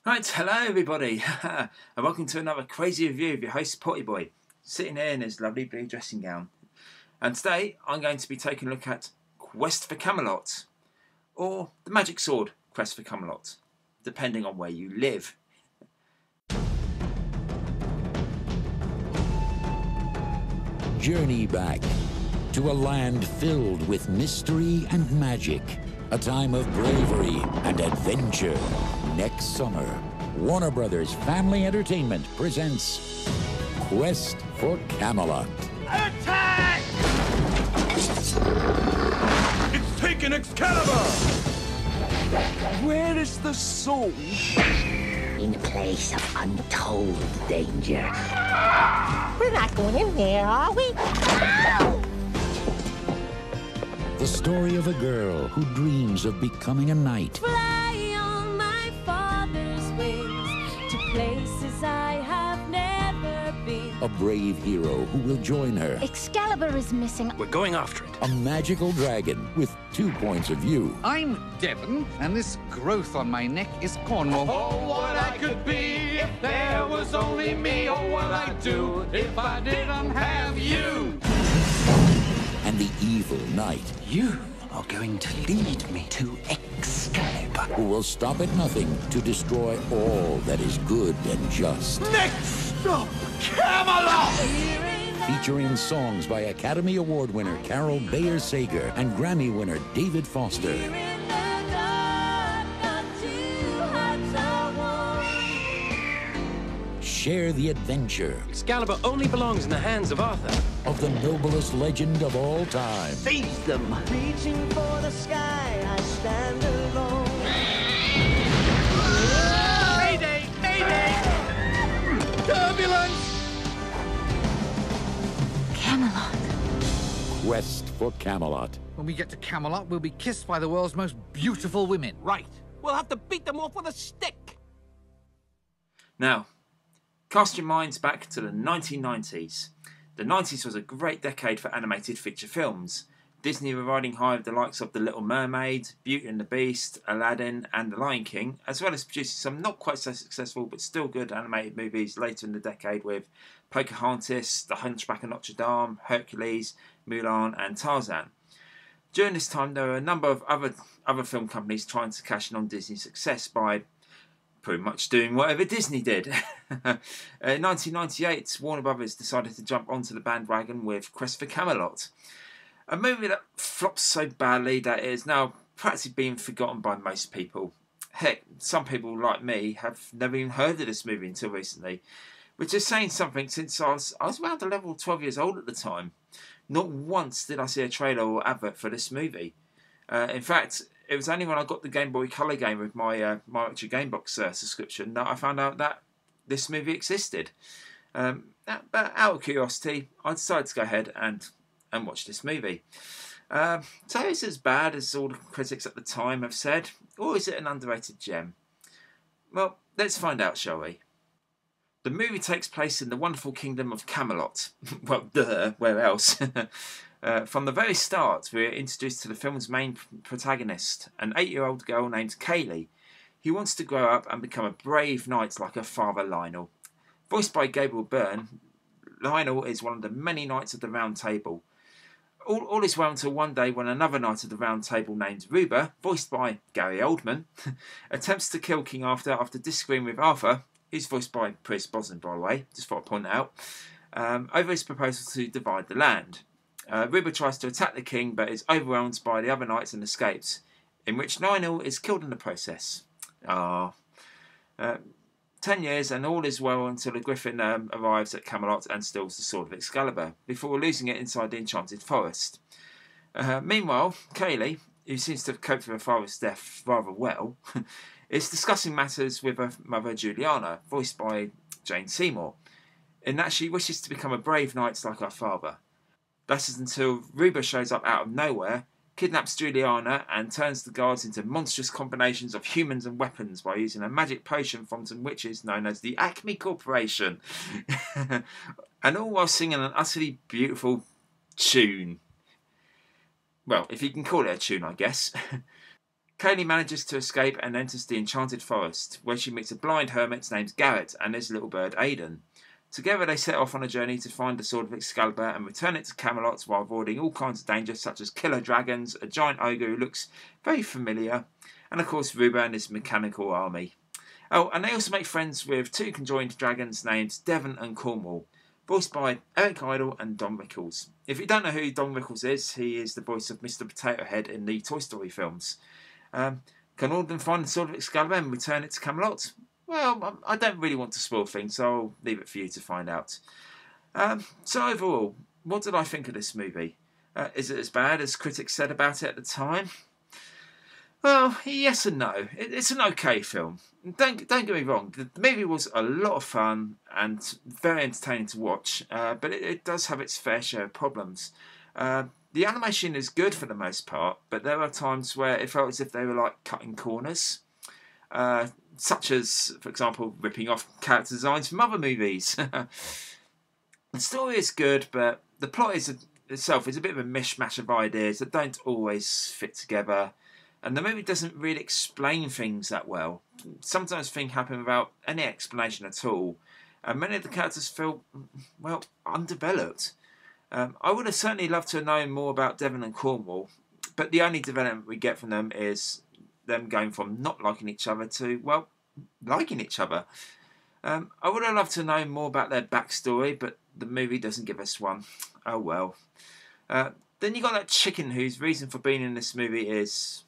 Right, hello everybody, and welcome to another crazy review of your host Potty Boy, sitting here in his lovely blue dressing gown. And today I'm going to be taking a look at Quest for Camelot, or the Magic Sword Quest for Camelot, depending on where you live. Journey back to a land filled with mystery and magic, a time of bravery and adventure. Next summer, Warner Brothers Family Entertainment presents Quest for Camelot. Attack! It's taken Excalibur! Where is the sword? In a place of untold danger. We're not going in there, are we? The story of a girl who dreams of becoming a knight. Fly on my father's wings to places I have never been. A brave hero who will join her. Excalibur is missing. We're going after it. A magical dragon with 2 points of view. I'm Devon, and this growth on my neck is Cornwall. Oh, what I could be if there was only me. Oh, what I'd do if I didn't have you. And the evil knight You are going to lead me to Excalibur. who will stop at nothing to destroy all that is good and just. Next stop, Camelot! Featuring songs by Academy Award winner Carol Bayer Sager and Grammy winner David Foster. In the dark, our two hearts are one. Share the adventure Excalibur only belongs in the hands of Arthur. of the noblest legend of all time. Seize them. Reaching for the sky, I stand alone. Mayday! Mayday! Turbulence! Camelot. Quest for Camelot. When we get to Camelot, we'll be kissed by the world's most beautiful women. Right. We'll have to beat them off with a stick. Now, cast your minds back to the 1990s. The 90s was a great decade for animated feature films. Disney were riding high with the likes of The Little Mermaid, Beauty and the Beast, Aladdin and The Lion King, as well as producing some not quite so successful but still good animated movies later in the decade with Pocahontas, The Hunchback of Notre Dame, Hercules, Mulan and Tarzan. During this time there were a number of other film companies trying to cash in on Disney's success by pretty much doing whatever Disney did. In 1998, Warner Brothers decided to jump onto the bandwagon with Quest for Camelot, a movie that flopped so badly that it is now practically being forgotten by most people. Heck, some people like me have never even heard of this movie until recently, which is saying something since I was around the level of 12 years old at the time. Not once did I see a trailer or advert for this movie. In fact, it was only when I got the Game Boy Color game with my Retro Game Box subscription that I found out that this movie existed. But out of curiosity, I decided to go ahead and watch this movie. So is it as bad as all the critics at the time have said, or is it an underrated gem? Well, let's find out, shall we? The movie takes place in the wonderful kingdom of Camelot. Well, duh, where else? From the very start, we are introduced to the film's main protagonist, an 8-year-old girl named Kaylee, who wants to grow up and become a brave knight like her father Lionel. Voiced by Gabriel Byrne, Lionel is one of the many Knights of the Round Table. All is well until one day when another Knight of the Round Table named Ruber, voiced by Gary Oldman, attempts to kill King Arthur after disagreeing with Arthur, who's voiced by Pierce Brosnan, by the way, just thought I'd point out, over his proposal to divide the land. Ruber tries to attack the king but is overwhelmed by the other knights and escapes, in which Lionel is killed in the process. 10 years and all is well until a griffin arrives at Camelot and steals the sword of Excalibur, before losing it inside the enchanted forest. Meanwhile, Kaylee, who seems to have coped with her father's death rather well, is discussing matters with her mother Juliana, voiced by Jane Seymour, in that she wishes to become a brave knight like her father. That is until Ruber shows up out of nowhere, kidnaps Juliana and turns the guards into monstrous combinations of humans and weapons by using a magic potion from some witches known as the Acme Corporation. And all while singing an utterly beautiful tune. Well, if you can call it a tune, I guess. Kaylee manages to escape and enters the enchanted forest, where she meets a blind hermit named Garrett and his little bird Aidan. Together they set off on a journey to find the Sword of Excalibur and return it to Camelot while avoiding all kinds of dangers such as killer dragons, a giant ogre who looks very familiar, and of course Ruba and his mechanical army. Oh, and they also make friends with two conjoined dragons named Devon and Cornwall, voiced by Eric Idle and Don Rickles. If you don't know who Don Rickles is, he is the voice of Mr. Potato Head in the Toy Story films. Can all of them find the Sword of Excalibur and return it to Camelot? Well, I don't really want to spoil things, so I'll leave it for you to find out. So overall, what did I think of this movie? Is it as bad as critics said about it at the time? Well, yes and no. It's an okay film. Don't get me wrong. The movie was a lot of fun and very entertaining to watch, but it does have its fair share of problems. The animation is good for the most part, but there are times where it felt as if they were like cutting corners, such as, for example, ripping off character designs from other movies. The story is good, but the plot itself is a bit of a mishmash of ideas that don't always fit together. And the movie doesn't really explain things that well. Sometimes things happen without any explanation at all. And many of the characters feel, well, undeveloped. I would have certainly loved to have known more about Devon and Cornwall, but the only development we get from them is them going from not liking each other to, well, liking each other. I would have loved to know more about their backstory, but the movie doesn't give us one. Oh well. Then you got that chicken whose reason for being in this movie is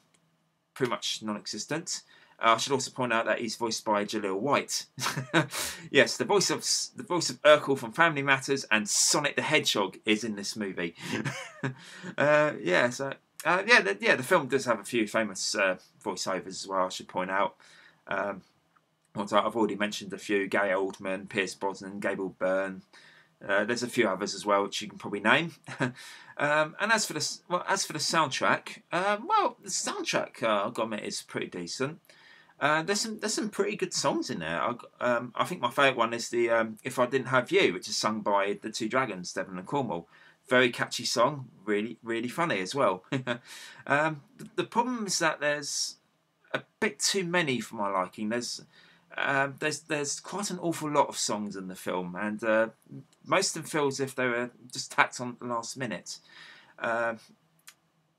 pretty much non-existent. I should also point out that he's voiced by Jaleel White. Yes, the voice of Urkel from Family Matters and Sonic the Hedgehog is in this movie. The film does have a few famous voiceovers as well, I should point out. I've already mentioned a few: Gary Oldman, Pierce Brosnan, Gabriel Byrne. There's a few others as well, which you can probably name. And as for the soundtrack, the soundtrack, I've got to admit, is pretty decent. There's some pretty good songs in there. I think my favourite one is the "If I Didn't Have You," which is sung by the two dragons, Devon and Cornwall. Very catchy song, really really funny as well. The problem is that there's a bit too many for my liking. There's quite an awful lot of songs in the film, and most of them feel as if they were just tacked on at the last minute.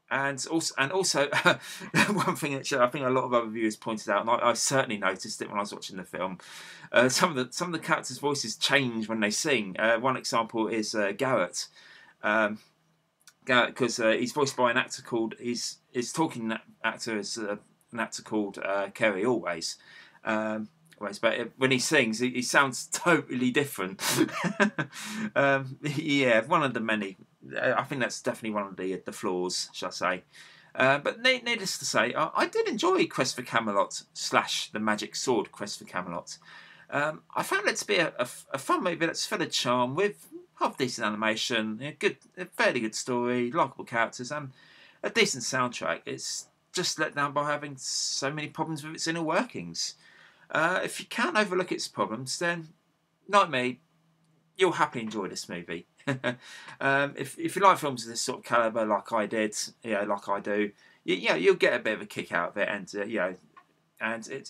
And also one thing that I think a lot of other viewers pointed out, and I certainly noticed it when I was watching the film. Some of the characters' voices change when they sing. One example is Garrett. Garrett, because he's voiced by an actor called his talking actor is an actor called Kerry Always. But when he sings, he sounds totally different. One of the many. I think that's definitely one of the flaws, shall I say. But needless to say, I did enjoy Quest for Camelot / The Magic Sword Quest for Camelot. I found it to be a fun movie that's full of charm, with half-decent animation, a fairly good story, likeable characters, and a decent soundtrack. It's just let down by having so many problems with its inner workings. If you can't overlook its problems, then, like me, you'll happily enjoy this movie. If you like films of this sort of calibre, like I did, like I do, you'll get a bit of a kick out of it, and and it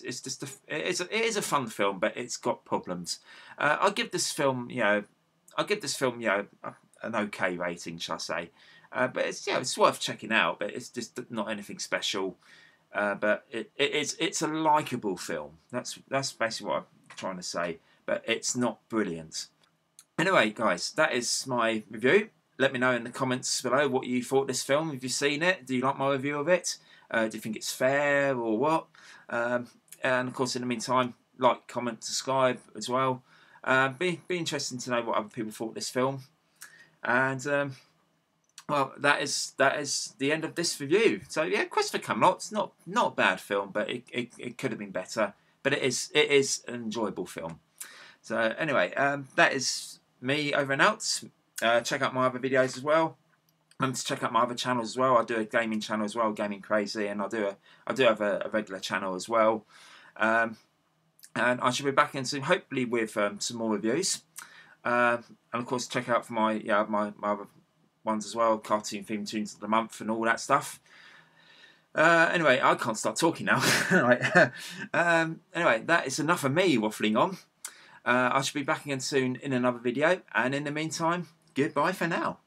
is a fun film, but it's got problems. I'll give this film, an okay rating, shall I say? But it's worth checking out. But it's just not anything special. But it's a likeable film. That's basically what I'm trying to say. But it's not brilliant. Anyway, guys, that is my review. Let me know in the comments below what you thought of this film. Have you seen it? Do you like my review of it? Do you think it's fair or what? And of course, in the meantime, like, comment, subscribe as well. Be interesting to know what other people thought of this film. And well, that is the end of this review. So yeah, Quest for Camelot, it's not a bad film, but it could have been better. But it is an enjoyable film. So anyway, that is me over and out. Check out my other videos as well. Remember to check out my other channels as well. I do a gaming channel as well, Gaming Crazy, and I do have a regular channel as well. And I should be back in soon, hopefully with some more reviews. And of course, check out for my other ones as well, cartoon theme tunes of the month and all that stuff. Anyway, I can't start talking now. Anyway, that is enough of me waffling on. I shall be back again soon in another video, and in the meantime, goodbye for now.